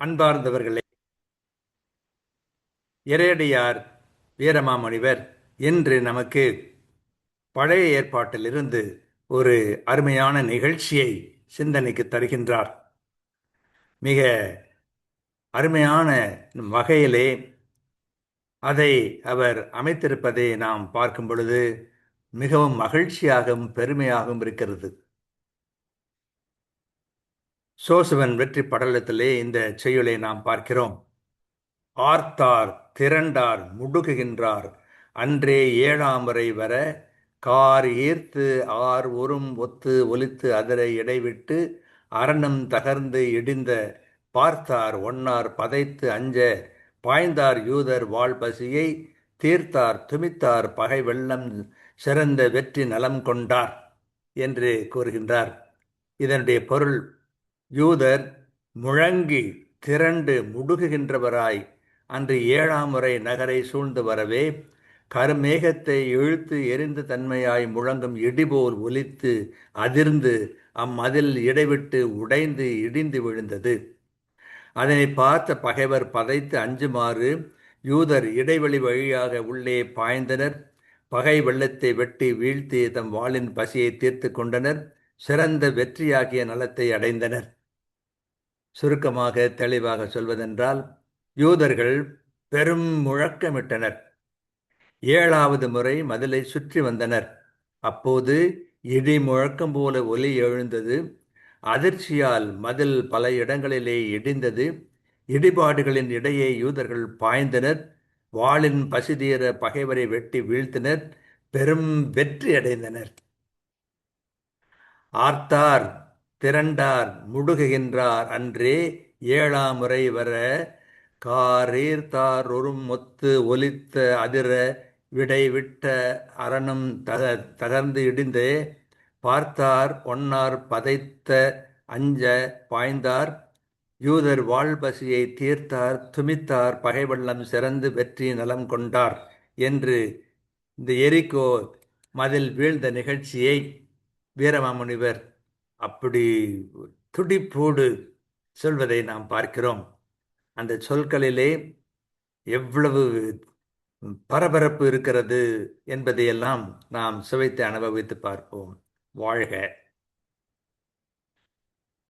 அன்பார்ந்தவர்களே, இறையடியார் வீரமாமுனிவர் இன்று நமக்கு பழைய ஏற்பாட்டிலிருந்து ஒரு அருமையான நிகழ்ச்சியை சிந்தனைக்கு தருகின்றார். மிக அருமையான வகையிலே அதை அவர் அமைத்திருப்பதை நாம் பார்க்கும் பொழுது மிகவும் மகிழ்ச்சியாகவும் பெருமையாகவும் இருக்கிறது. சோசுவன் வெற்றி படலத்திலே இந்த செய்யுளை நாம் பார்க்கிறோம். ஆர்த்தார் திரண்டார் முடுகுகின்றார் அன்றே ஏழாமுறை வர கார் ஈர்த்து ஆர் ஒரும் ஒத்து ஒலித்து அதரை இடைவிட்டு அரணும் தகர்ந்து இடிந்த பார்த்தார் ஒன்னார் பதைத்து அஞ்ச பாய்ந்தார் யூதர் வாழ்பசியை தீர்த்தார் துமித்தார் பகை வெள்ளம் சிறந்த வெற்றி நலம் கொண்டார் என்று கூறுகின்றார். இதனுடைய பொருள், யூதர் முழங்கி திரண்டு முடுகுகின்றவராய் அன்று 7ஆம் முறை நகரை சூழ்ந்து வரவே கருமேகத்தை இழுத்து எரிந்து தன்மையாய் முழங்கும் இடிபோல் ஒலித்து அதிர்ந்து அம்மதில் இடைவிட்டு உடைந்து இடிந்து விழுந்தது. அதனை பார்த்த பகைவர் பதைத்து அஞ்சுமாறு யூதர் இடைவெளி வழியாக உள்ளே பாய்ந்தனர். பகை வெள்ளத்தை வெட்டி வீழ்த்தி தம் வாளின் பசியை தீர்த்து கொண்டனர். சிறந்த வெற்றியாகிய நலத்தை அடைந்தனர். சுருக்கமாக தெளிவாக சொல்வதென்றால், யூதர்கள் பெரும் முழக்கமிட்டனர். 7வது முறை மதிலை சுற்றி வந்தனர். அப்போது இடி முழக்கம் போல ஒலி எழுந்தது. அதிர்ச்சியால் மதில் பல இடங்களிலே இடிந்தது. இடிபாடுகளின் இடையே யூதர்கள் பாய்ந்தனர். வாளின் பசிதீர பகைவரை வெட்டி வீழ்த்தினர். பெரும் வெற்றி அடைந்தனர். ஆர்த்தார் திரண்டார் முடுகுகின்றார் அன்றே 7ஆம் முறை வர காரீர்த்தார் ஒரும் ஒத்து ஒலித்த அதிர விடைவிட்ட அரணும் தகர்ந்து இடிந்தே பார்த்தார் ஒன்னார் பதைத்த அஞ்ச பாய்ந்தார் யூதர் வாழ்பசியை தீர்த்தார் துமித்தார் பகைவெள்ளம் சிறந்து வெற்றி நலம் கொண்டார் என்று இந்த எரிகோ மதில் வீழ்ந்த நிகழ்ச்சியை வீரமாமுனிவர் அப்படி துடிப்போடு சொல்வதை நாம் பார்க்கிறோம். அந்த சொற்களிலே எவ்வளவு பரபரப்பு இருக்கிறது என்பதையெல்லாம் நாம் சுவைத்து அனுபவித்து பார்ப்போம். வாழ்க!